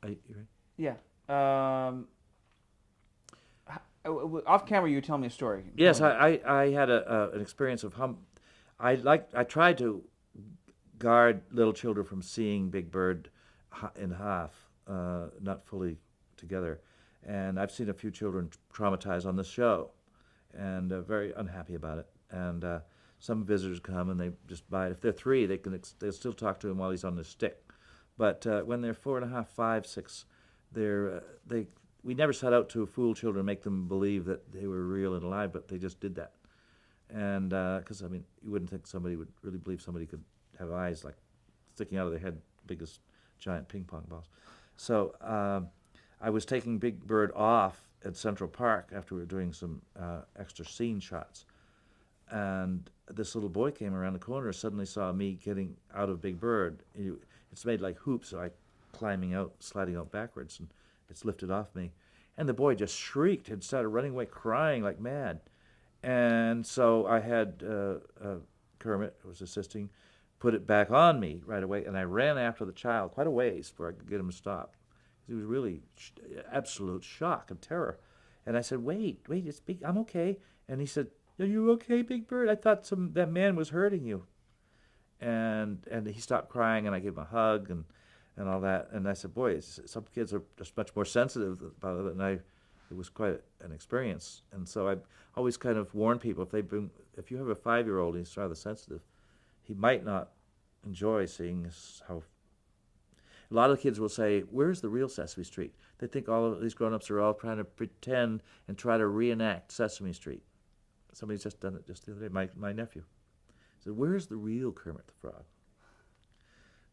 You ready? Yeah. Off camera, you were telling me a story. Tell Yes, me about I had an experience of I tried to guard little children from seeing Big Bird in half, not fully together, and I've seen a few children traumatized on this show, and very unhappy about it. And some visitors come and they just buy it. If they're three, they'll still talk to him while he's on the stick. But when they're 4.5, 5, 6, they we never set out to fool children, make them believe that they were real and alive, but they just did that. And because I mean, you wouldn't think somebody would really believe somebody could have eyes like sticking out of their head, big as giant ping pong balls. So I was taking Big Bird off at Central Park after we were doing some extra scene shots, and this little boy came around the corner, suddenly saw me getting out of Big Bird. It's made like hoops, so I climbing out, sliding out backwards, and it's lifted off me. And the boy just shrieked and started running away, crying like mad. And so I had Kermit, who was assisting, put it back on me right away, and I ran after the child quite a ways before I could get him to stop. He was really absolute shock and terror. And I said, "Wait, wait, it's big. I'm okay." And he said, "Are you okay, Big Bird? I thought that man was hurting you." And he stopped crying, and I gave him a hug and all that. And I said, "Boy, some kids are just much more sensitive about it." And it was quite an experience. And so I always kind of warn people if you have a 5-year-old and he's rather sensitive, he might not enjoy seeing how. A lot of kids will say, "Where's the real Sesame Street?" They think all of these grown-ups are all trying to pretend and try to reenact Sesame Street. Somebody's just done it just the other day. My nephew said, "Where's the real Kermit the Frog?"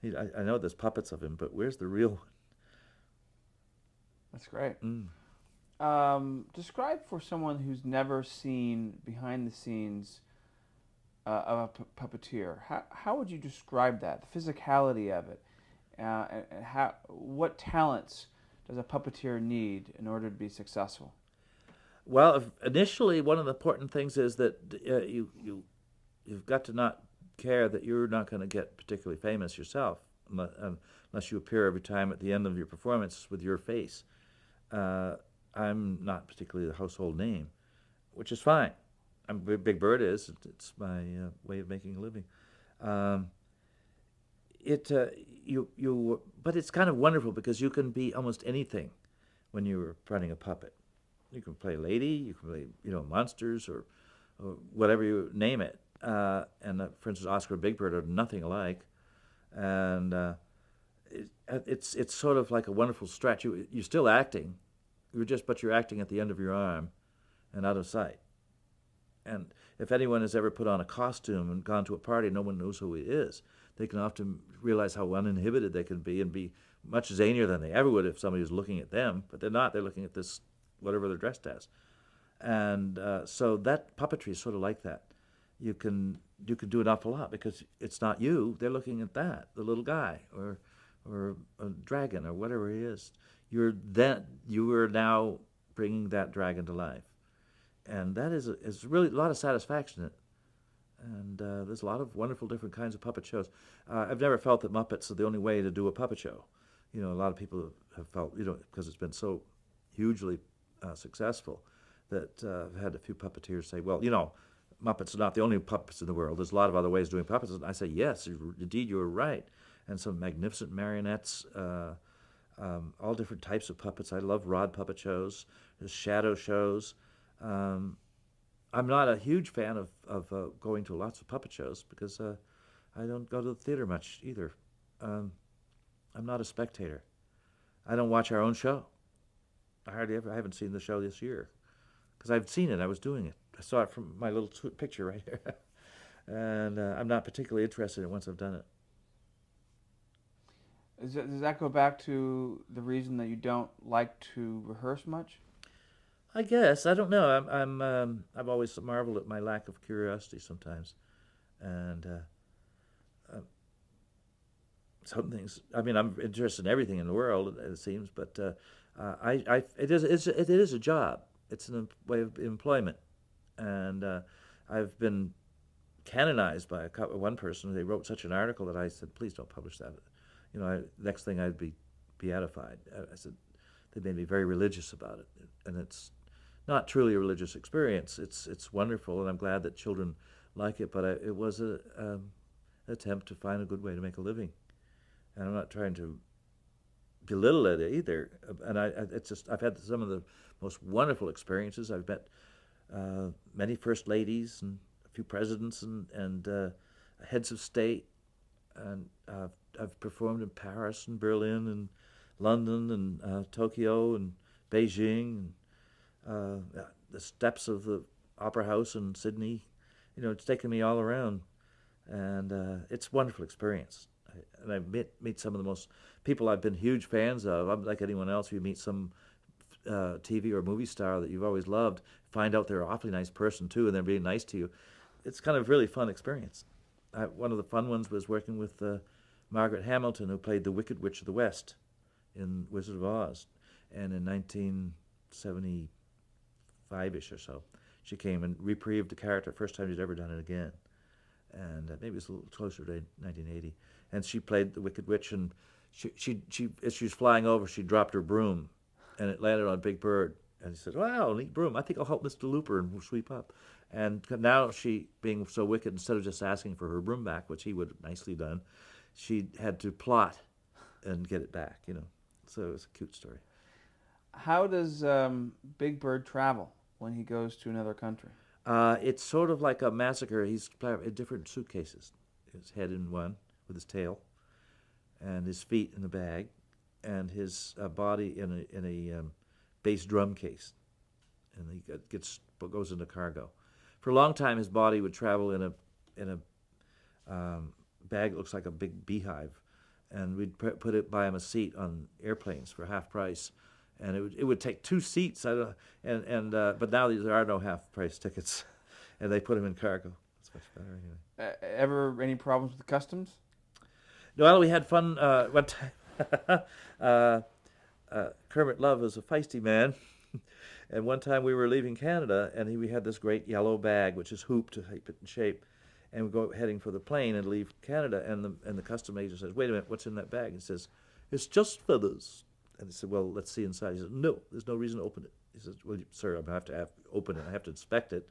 I know there's puppets of him, but where's the real one? That's great. Mm. Describe for someone who's never seen behind the scenes of a puppeteer. How would you describe that? The physicality of it, and what talents does a puppeteer need in order to be successful? Well, initially, one of the important things is that you've got to not care that you're not going to get particularly famous yourself, unless you appear every time at the end of your performance with your face. I'm not particularly a household name, which is fine. Big Bird is. It's my way of making a living. Um, it you but it's kind of wonderful because you can be almost anything when you're running a puppet. You can play lady, you can play monsters or whatever you name it. For instance, Oscar and Big Bird are nothing alike, and it's sort of like a wonderful stretch. You're still acting, but you're acting at the end of your arm, and out of sight. And if anyone has ever put on a costume and gone to a party, no one knows who he is. They can often realize how uninhibited they can be and be much zanier than they ever would if somebody was looking at them. But they're not. They're looking at this whatever they're dressed as. And so that puppetry is sort of like that. You can do an awful lot because it's not you. They're looking at the little guy or a dragon or whatever he is. You are now bringing that dragon to life, and that is really a lot of satisfaction in it. And there's a lot of wonderful different kinds of puppet shows. I've never felt that Muppets are the only way to do a puppet show. A lot of people have felt, because it's been so hugely successful, that I've had a few puppeteers say, "Well, Muppets are not the only puppets in the world. There's a lot of other ways of doing puppets." And I say, "Yes, indeed, you are right." And some magnificent marionettes, all different types of puppets. I love rod puppet shows, there's shadow shows. I'm not a huge fan of going to lots of puppet shows because I don't go to the theater much either. Um, I'm not a spectator. I don't watch our own show. I haven't seen the show this year because I've seen it. I was doing it. I saw it from my little picture right here. And I'm not particularly interested in it once I've done it. Does that go back to the reason that you don't like to rehearse much? I guess I don't know. I've always marveled at my lack of curiosity sometimes, and uh, some things. I mean, I'm interested in everything in the world, it seems, but it is a job. It's a way of employment, and I've been canonized by one person. They wrote such an article that I said, "Please don't publish that." Next thing I'd be beatified. I said, they made me very religious about it, and it's not truly a religious experience. It's wonderful, and I'm glad that children like it. But it was a attempt to find a good way to make a living, and I'm not trying to belittle it either. And it's just I've had some of the most wonderful experiences. I've met many first ladies and a few presidents and heads of state, and I've performed in Paris and Berlin and London and Tokyo and Beijing and the steps of the Opera House in Sydney. It's taken me all around, and it's a wonderful experience. And I meet some of the most people I've been huge fans of. I'm like anyone else. You meet some TV or movie star that you've always loved, find out they're an awfully nice person too, and they're being nice to you. It's kind of really fun experience. One of the fun ones was working with Margaret Hamilton, who played the Wicked Witch of the West in Wizard of Oz, and in 1975-ish or so, she came and reprieved the character. First time she'd ever done it again, and maybe it was a little closer to 1980. And she played the Wicked Witch, and she as she was flying over, she dropped her broom, and it landed on Big Bird. And he said, "Wow, neat broom. I think I'll help Mr. Looper and we'll sweep up." And now she, being so wicked, instead of just asking for her broom back, which he would have nicely done, she had to plot and get it back. So it was a cute story. How does Big Bird travel when he goes to another country? It's sort of like a massacre. He's in different suitcases. His head in one with his tail, and his feet in a bag, and his body in a bass drum case, and he goes into cargo. For a long time, his body would travel in a bag that looks like a big beehive, and we'd put it by him a seat on airplanes for half price, and it would take 2 seats. But now there are no half price tickets, and they put him in cargo. It's much better anyway. Ever any problems with customs? Well, we had fun one time. Kermit Love is a feisty man, and one time we were leaving Canada, and we had this great yellow bag, which is hooped to keep it in shape, and we go heading for the plane and leave Canada, and the custom agent says, "Wait a minute, what's in that bag?" He says, "It's just feathers." And he said, "Well, let's see inside." He said, "No, there's no reason to open it." He says, "Well, sir, I have to open it. I have to inspect it."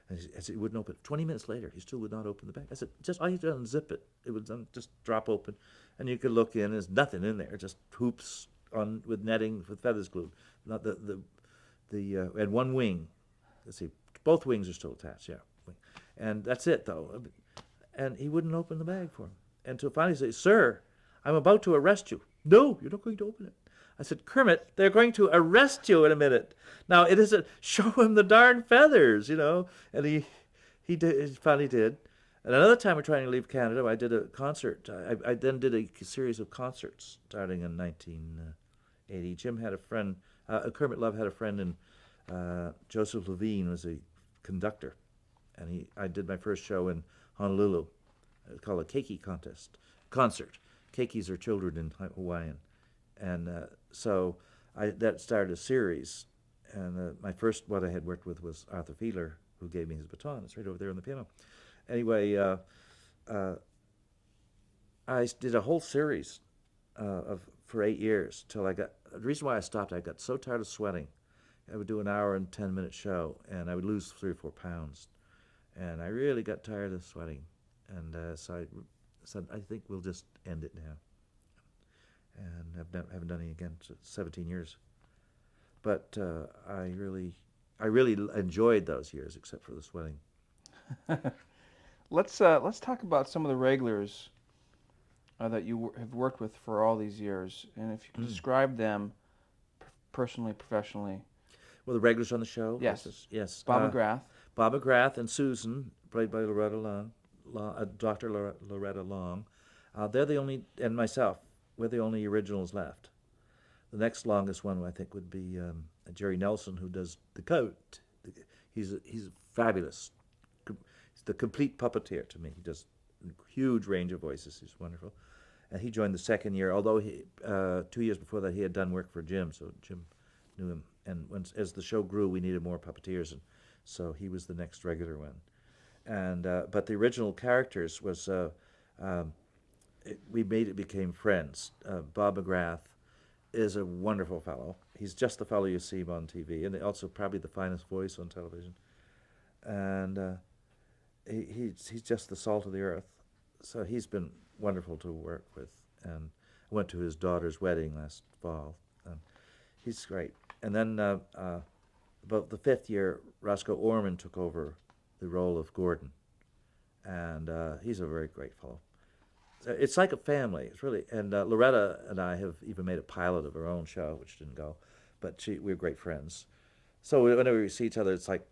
And I said, he wouldn't open it. 20 minutes later, he still would not open the bag. I said, "Just all you do is unzip it. It would just drop open, and you could look in. There's nothing in there, just hoops on with netting with feathers glued. Not and one wing. Let's see, both wings are still attached. Yeah, and that's it though." And he wouldn't open the bag for him. Until finally he said, "Sir, I'm about to arrest you." "No, you're not going to open it." I said, "Kermit, they're going to arrest you in a minute. Now it isn't, show him the darn feathers, And he finally did. And another time we're trying to leave Canada, I did a concert. I then did a series of concerts starting in 1980. Jim had a friend, Kermit Love had a friend, and Joseph Levine was a conductor. And I did my first show in Honolulu. It's called a keiki concert. Keikis are children in Hawaiian. And so that started a series. And my first one I had worked with was Arthur Fiedler, who gave me his baton. It's right over there on the piano. Anyway, I did a whole series for 8 years till the reason why I stopped, I got so tired of sweating. I would do an hour and 10-minute show, and I would lose 3 or 4 pounds. And I really got tired of sweating. And so I said, I think we'll just end it now. And haven't done it again for 17 years. But I really enjoyed those years, except for the sweating. Let's talk about some of the regulars that you have worked with for all these years, and if you could describe them personally, professionally. Well, the regulars on the show. Yes. Yes. Bob McGrath. Bob McGrath and Susan, played by Loretta Long, Dr. Loretta Long. They're the only, and myself, we're the only originals left. The next longest one, I think, would be Jerry Nelson, who does the coat. He's fabulous. He's the complete puppeteer to me. He does a huge range of voices. He's wonderful. And he joined the second year, although 2 years before that he had done work for Jim, so Jim knew him. And as the show grew, we needed more puppeteers, and so he was the next regular one. And but the original characters we became friends. Bob McGrath is a wonderful fellow. He's just the fellow you see on TV, and also probably the finest voice on television. And he's just the salt of the earth. So he's been wonderful to work with. And I went to his daughter's wedding last fall. And he's great. And then about the fifth year, Roscoe Orman took over the role of Gordon, and he's a very great fellow. It's like a family. It's really, and Loretta and I have even made a pilot of our own show, which didn't go, but we're great friends. So whenever we see each other, it's like,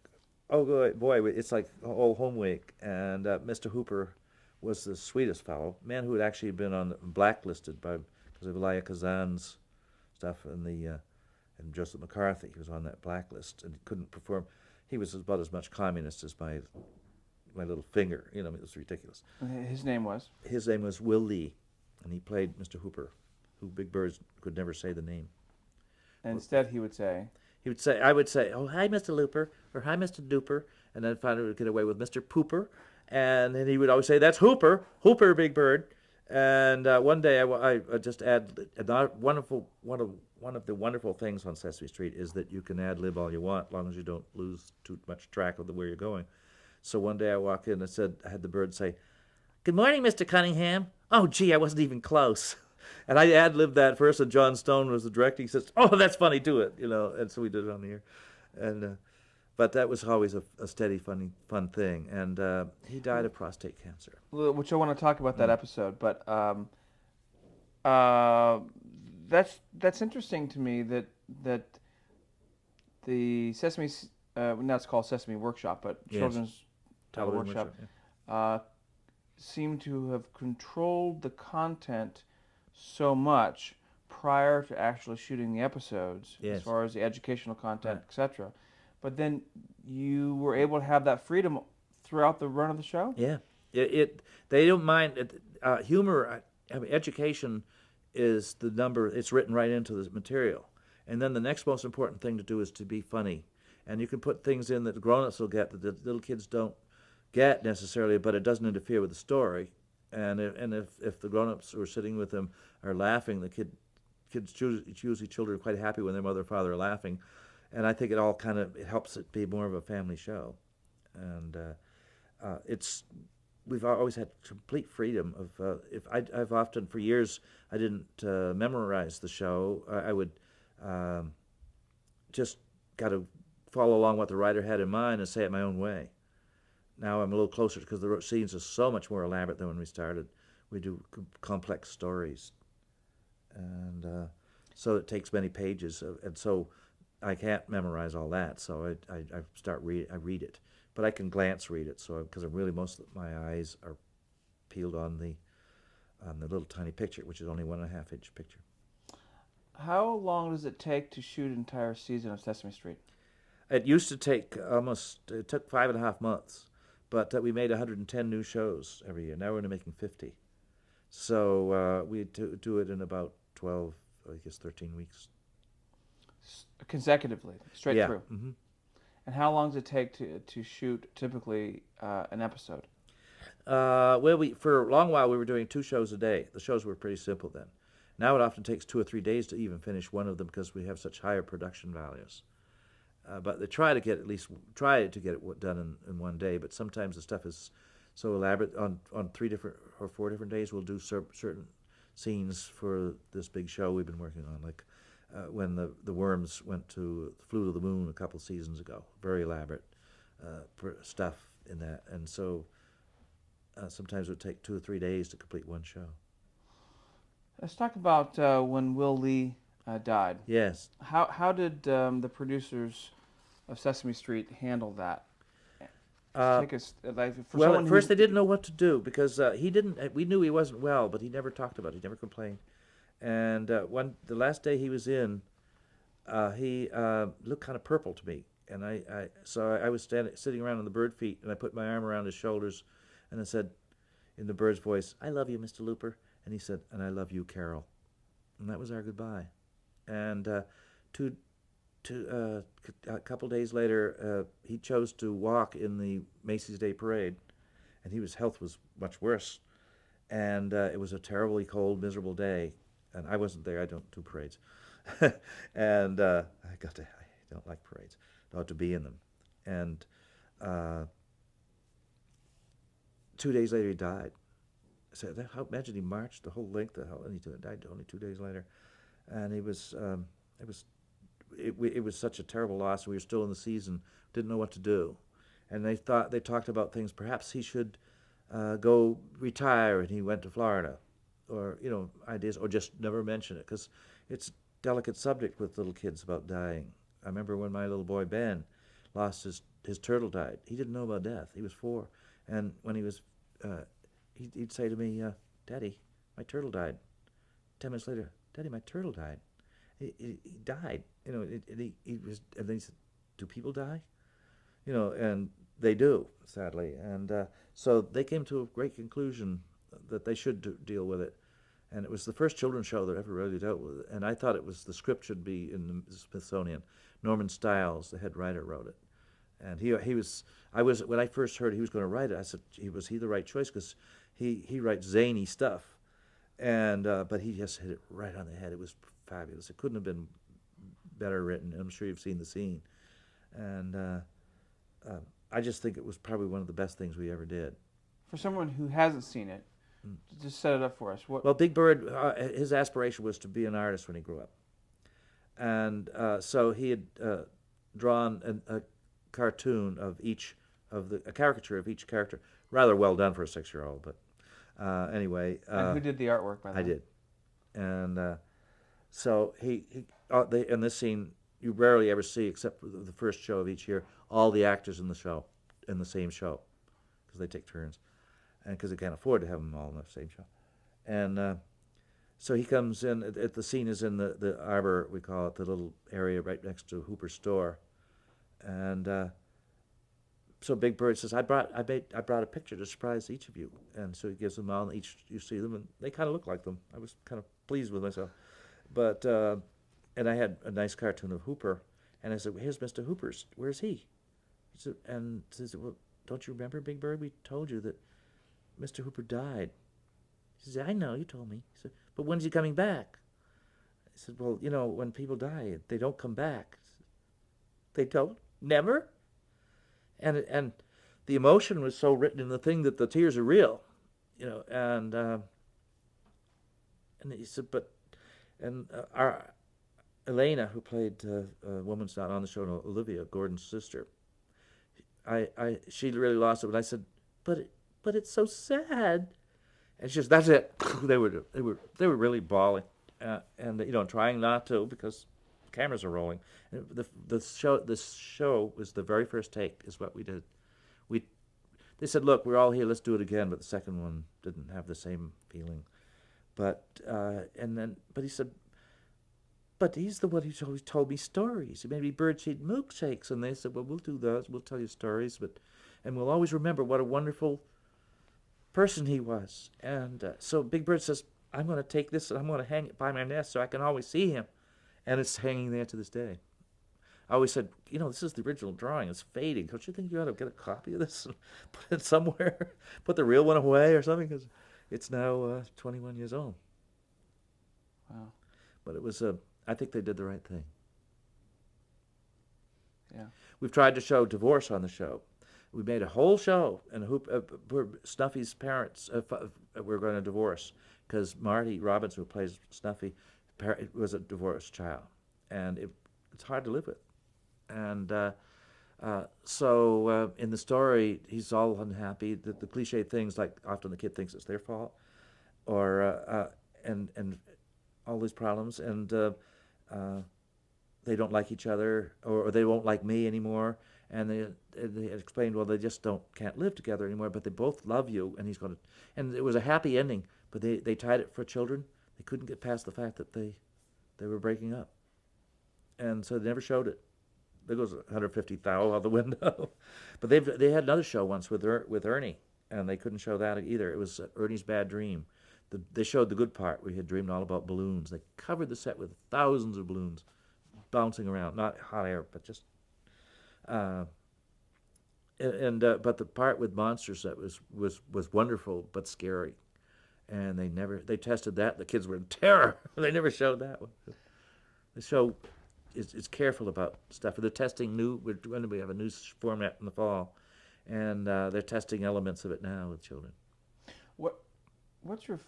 oh boy, it's like old home week. And Mr. Hooper was the sweetest fellow, man who had actually been on blacklisted because of Elia Kazan's stuff and Joseph McCarthy. He was on that blacklist and couldn't perform. He was about as much communist as my little finger. You know, it was ridiculous. His name was? His name was Will Lee, and he played Mr. Hooper, who Big Bird could never say the name. And instead he would say? I would say, oh, hi, Mr. Looper, or hi, Mr. Duper, and then finally would get away with Mr. Pooper, and then he would always say, that's Hooper, Big Bird. And one day I just one of the wonderful things on Sesame Street is that you can ad-lib all you want, as long as you don't lose too much track of where you're going. So one day I walked in and I had the bird say, good morning, Mr. Cunningham. Oh, gee, I wasn't even close. And I ad-libbed that first, and John Stone was the director. He says, oh, that's funny, do it, and so we did it on the air. And but that was always a steady, fun thing. And he died of prostate cancer. Which I want to talk about that episode, but that's interesting to me that the Sesame, now it's called Sesame Workshop, but Yes. Children's Television Workshop, yeah. Seem to have controlled the content so much prior to actually shooting the episodes, Yes. as far as the educational content, Right. etc. But then you were able to have that freedom throughout the run of the show? Yeah. They don't mind. Humor, education is the number, it's written right into the material. And then the next most important thing to do is to be funny. And you can put things in that the grown-ups will get that the little kids don't get necessarily, but it doesn't interfere with the story. And if the grown-ups who are sitting with them are laughing, usually children are quite happy when their mother and father are laughing. And I think it helps it be more of a family show. And we've always had complete freedom of I've often for years I didn't memorize the show. I would just got to follow along what the writer had in mind and say it my own way. Now I'm a little closer because the scenes are so much more elaborate than when we started. We do complex stories, and so it takes many pages, and so I can't memorize all that. So I read it, but I can glance read it. So because my eyes are peeled on the little tiny picture, which is only 1.5 inch picture. How long does it take to shoot an entire season of Sesame Street? It used to take it took 5.5 months, but we made 110 new shows every year. Now we're only making 50. So we do it in about 12, 13 weeks. Consecutively, straight Yeah. through? Mm-hmm. And how long does it take to shoot typically an episode? For a long while we were doing 2 shows a day. The shows were pretty simple then. Now it often takes 2 or 3 days to even finish one of them because we have such higher production values. But they try to get it done in one day. But sometimes the stuff is so elaborate. On 3 different or 4 different days, we'll do certain scenes for this big show we've been working on, like when the worms flew to the moon a couple seasons ago. Very elaborate stuff in that, and so sometimes it would take 2 or 3 days to complete one show. Let's talk about when Will Lee died. Yes. How did the producers of Sesame Street handle that? Well, at first they didn't know what to do because he didn't. We knew he wasn't well, but he never talked about it. He never complained. And the last day he was in, he looked kind of purple to me, and I was sitting around on the bird feet, and I put my arm around his shoulders, and I said, in the bird's voice, "I love you, Mr. Looper," and he said, "And I love you, Caroll," and that was our goodbye. And a couple days later, he chose to walk in the Macy's Day Parade, and his health was much worse, and it was a terribly cold, miserable day, and I wasn't there. I don't do parades, and I don't like parades. I ought to be in them, and uh, 2 days later he died. So imagine he marched the whole length of hell, and he died only 2 days later, and it was it was such a terrible loss. We were still in the season, didn't know what to do, and they talked about things. Perhaps he should go retire, and he went to Florida, or ideas, or just never mention it because it's a delicate subject with little kids about dying. I remember when my little boy Ben lost his turtle died. He didn't know about death. He was 4, and when he was he'd say to me, "Daddy, my turtle died." 10 minutes later, "Daddy, my turtle died." He died. He was, and then he said, "Do people die?" And they do, sadly. And so they came to a great conclusion that they should deal with it. And it was the first children's show that ever really dealt with it. And I thought the script should be in the Smithsonian. Norman Stiles, the head writer, wrote it. And when I first heard he was going to write it, I said, was he the right choice? Because he writes zany stuff. And but he just hit it right on the head. It was fabulous. It couldn't have been better written. I'm sure you've seen the scene. And I just think it was probably one of the best things we ever did. For someone who hasn't seen it, just set it up for us. Well, Big Bird, his aspiration was to be an artist when he grew up. And so he had drawn a cartoon of a caricature of each character. Rather well done for a 6-year-old, but anyway. And who did the artwork by that? I did. And so in this scene, you rarely ever see, except for the first show of each year, all the actors in the same show, because they take turns, and because they can't afford to have them all in the same show. And so he comes in. The scene is in the arbor, we call it, the little area right next to Hooper's store, and so Big Bird says, "I brought a picture to surprise each of you," and so he gives them all, and each you see them, and they kind of look like them. I was kind of pleased with myself, but. And I had a nice cartoon of Hooper, and I said, "Well, here's Mr. Hooper's. Where's he?" He said, "Well, don't you remember, Big Bird? We told you that Mr. Hooper died." He said, "I know, you told me." He said, "But when's he coming back?" I said, "Well, when people die, they don't come back." "They don't? Never?" And the emotion was so written in the thing that the tears are real, and he said, "But," and our Elena, who played a woman's not on the show, no, Olivia, Gordon's sister, she really lost it. But I said, but it's so sad. And she says, "That's it." They were really bawling, and trying not to because cameras are rolling. And this show was the very first take is what we did. They said, "Look, we're all here. Let's do it again." But the second one didn't have the same feeling. But he said, "But he's the one who always told me stories. He made me birdseed milkshakes." And they said, "Well, we'll do those. We'll tell you stories, and we'll always remember what a wonderful person he was." And so Big Bird says, "I'm going to take this and I'm going to hang it by my nest so I can always see him." And it's hanging there to this day. I always said, "This is the original drawing. It's fading. Don't you think you ought to get a copy of this and put it somewhere? Put the real one away or something? Because it's now 21 years old." Wow. But it was I think they did the right thing. Yeah. We've tried to show divorce on the show. We made a whole show, and Snuffy's parents were going to divorce because Marty Robinson, who plays Snuffy, was a divorced child, and it's hard to live with. And so in the story, he's all unhappy. The cliche things like often the kid thinks it's their fault, or and all these problems, and they don't like each other, or they won't like me anymore. And they explained, well, they just can't live together anymore, but they both love you, and he's going to. And it was a happy ending, but they tied it for children. They couldn't get past the fact that they were breaking up, and so they never showed it. There goes 150 thou out the window. But they had another show once with Ernie, and they couldn't show that either. It was Ernie's Bad Dream. They showed the good part. We had dreamed all about balloons. They covered the set with thousands of balloons bouncing around, not hot air, but just. But the part with monsters that was wonderful but scary, and they tested that. The kids were in terror. They never showed that one. The show is careful about stuff. They're testing new. We're going to have a new format in the fall, and they're testing elements of it now with children. What What's your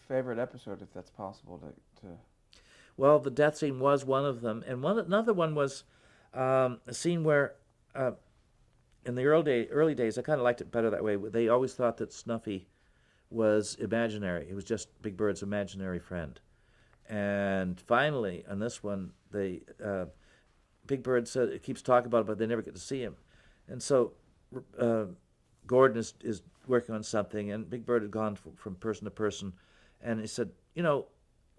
favorite episode, if that's possible to? Well, the death scene was one of them, and another one was a scene where, in the early days, I kind of liked it better that way. They always thought that Snuffy was imaginary. He was just Big Bird's imaginary friend. And finally, on this one, Big Bird said it keeps talking about it, but they never get to see him. And so Gordon is working on something, and Big Bird had gone from person to person, and he said,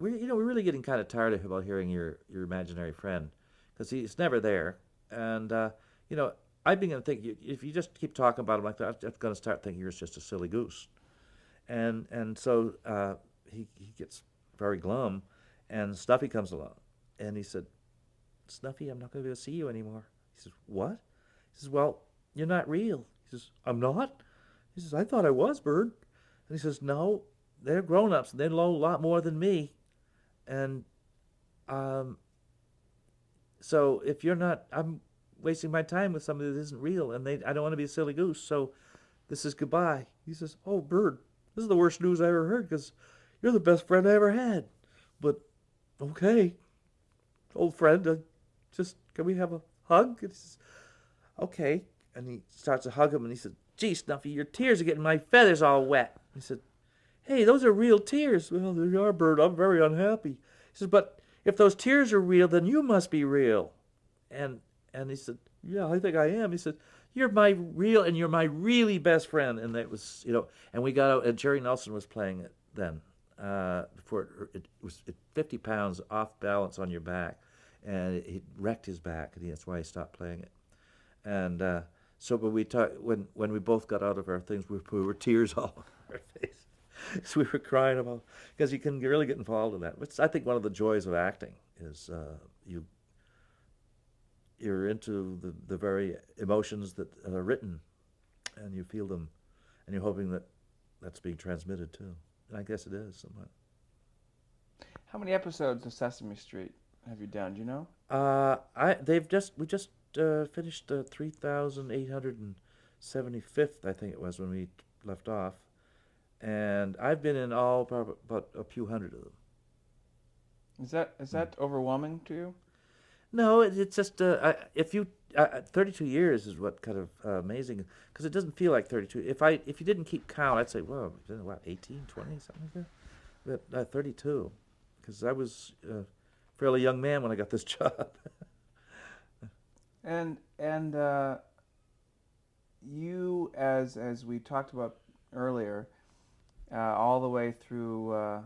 we're really getting kind of tired of about hearing your imaginary friend, because he's never there. And I've been going to think if you just keep talking about him like that, I'm going to start thinking you're just a silly goose. And so he gets very glum, and Snuffy comes along, and he said, Snuffy, I'm not going to be able to see you anymore. He says, what? He says, well, you're not real. He says, I'm not? He says, I thought I was, Bird. And he says, no, they're grown-ups, and they know a lot more than me. And so if you're not, I'm wasting my time with somebody that isn't real, and I don't want to be a silly goose, so this is goodbye. He says, oh, Bird, this is the worst news I ever heard, because you're the best friend I ever had. But, okay, old friend, can we have a hug? And he says, okay. And he starts to hug him, and he said, gee, Snuffy, your tears are getting my feathers all wet. He said, hey, those are real tears. Well, they are, Bird. I'm very unhappy. He says, but if those tears are real, then you must be real. And he said, yeah, I think I am. He said, you're my real, and you're my really best friend. And that was, and we got out, and Jerry Nelson was playing it then. Before it was 50 pounds off balance on your back, and it wrecked his back, and that's why he stopped playing it. And but we talked when we both got out of our things, we were tears all over our face. So we were crying about, because you can really get involved in that. It's, I think, one of the joys of acting is you're into the very emotions that are written, and you feel them, and you're hoping that that's being transmitted too. And I guess it is somewhat. How many episodes of Sesame Street have you done? Do you know? We just finished the 3,875th, I think it was, when we left off, and I've been in all probably about a few hundred of them. Is that overwhelming to you? No, it's just 32 years is what kind of amazing, because it doesn't feel like 32. If you didn't keep count, I'd say, well, what, 18, 20, something like that. But 32, because I was a fairly young man when I got this job. And you, as we talked about earlier, all the way through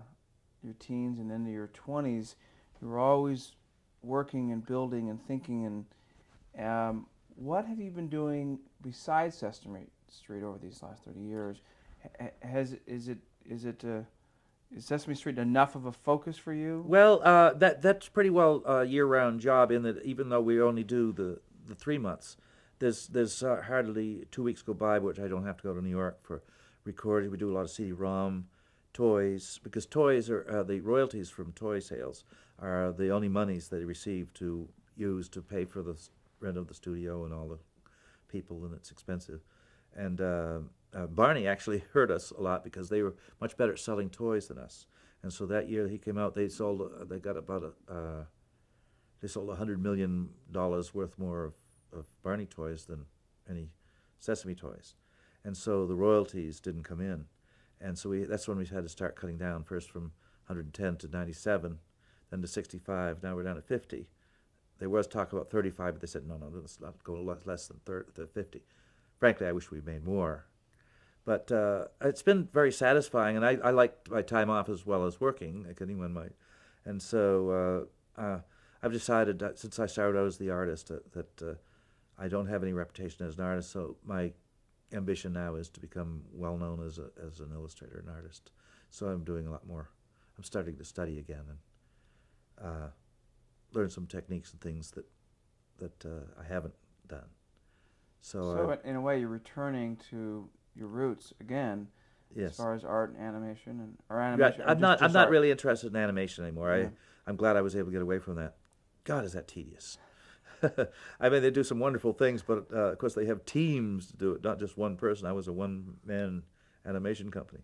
your teens and into your 20s, you were always working and building and thinking. And what have you been doing besides Sesame Street over these last 30 years? Is Sesame Street enough of a focus for you? Well, that's pretty well a year-round job, in that even though we only do the 3 months, there's hardly 2 weeks go by which I don't have to go to New York for recording. We do a lot of CD-ROM, toys, because toys are the royalties from toy sales are the only monies they receive to use to pay for the rent of the studio and all the people, and it's expensive. And Barney actually hurt us a lot because they were much better at selling toys than us. And so that year he came out, they sold $100 million worth more of Barney toys than any Sesame toys. And so the royalties didn't come in. And so that's when we had to start cutting down, first from 110 to 97, then to 65. Now we're down to 50. There was talk about 35, but they said, no, let's not go less than 50. Frankly, I wish we made more. But it's been very satisfying, and I like my time off as well as working, like anyone might. And so I've decided that since I started out as the artist that I don't have any reputation as an artist, so my ambition now is to become well known as an illustrator and artist. So I'm doing a lot more. I'm starting to study again and learn some techniques and things that I haven't done. So in a way, you're returning to your roots again, as Yes. far as art and animation or Yeah, animation or I'm not. I'm just not art. really interested in animation anymore. Yeah. I'm glad I was able to get away from that. God, is that tedious? I mean, they do some wonderful things, but of course they have teams to do it, not just one person. I was a one-man animation company,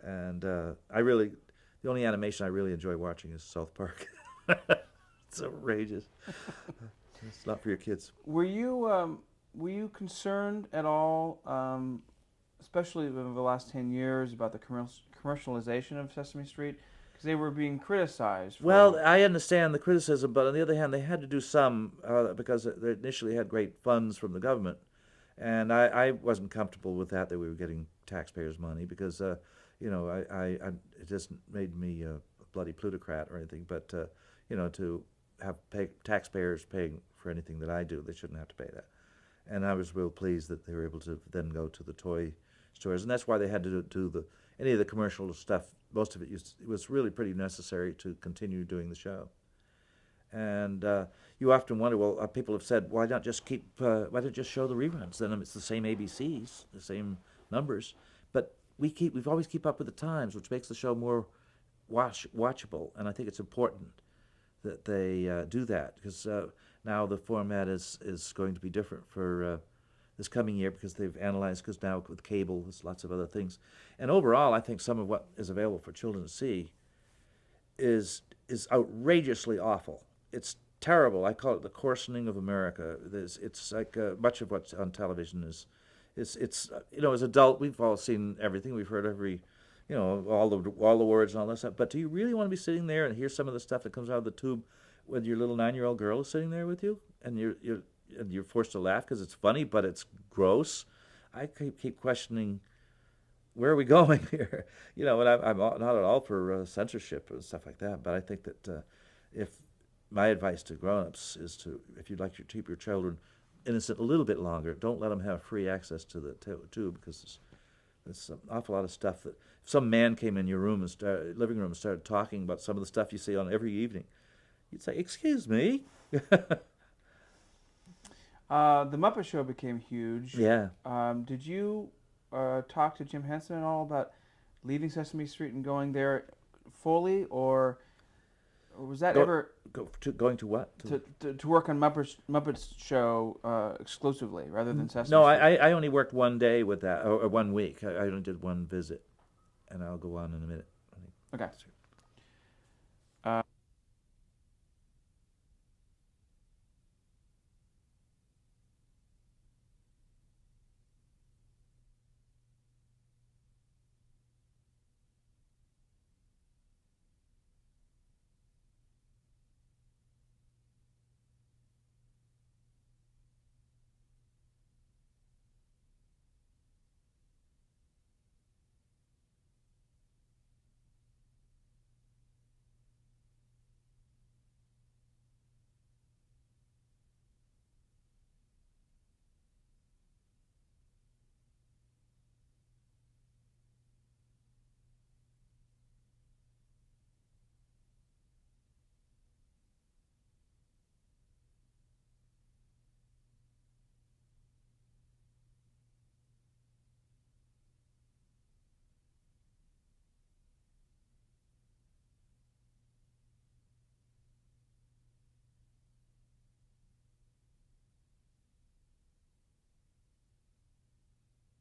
and the only animation I really enjoy watching is South Park. It's outrageous. It's not for your kids. Were you concerned at all, especially over the last 10 years, about the commercialization of Sesame Street? Because they were being criticized Well, for. I understand the criticism, but on the other hand, they had to do some because they initially had great funds from the government, and I wasn't comfortable with that we were getting taxpayers' money because it just made me a bloody plutocrat or anything. But to taxpayers paying for anything that I do, they shouldn't have to pay that. And I was real pleased that they were able to then go to the toy stores, and that's why they had to do any of the commercial stuff. Most of it was really pretty necessary to continue doing the show. And you often wonder, well, people have said, why not just show the reruns? Then it's the same ABCs, the same numbers, but we've always keep up with the times, which makes the show more watchable. And I think it's important that they do that because now the format is going to be different for this coming year because they've analyzed, because now with cable there's lots of other things. And overall, I think some of what is available for children to see is outrageously awful. It's terrible. I call it the coarsening of America. It's like much of what's on television it's as adult we've all seen everything. We've heard every all the words and all that stuff. But do you really want to be sitting there and hear some of the stuff that comes out of the tube when your little 9-year-old girl is sitting there with you and you're forced to laugh because it's funny but it's gross? I keep questioning, where are we going here? And I'm not at all for censorship and stuff like that. But I think that if my advice to grown-ups is if you'd like to keep your children innocent a little bit longer, don't let them have free access to the tube because there's an awful lot of stuff that if some man came in your living room and started talking about some of the stuff you see on every evening, you'd say, "Excuse me." The Muppet Show became huge. Yeah. Did you talk to Jim Henson at all about leaving Sesame Street and going there fully, or was that ever Going to what? to work on Muppets Show exclusively rather than Sesame No, Street? I only worked one day with that, or 1 week. I only did one visit, and I'll go on in a minute. Okay.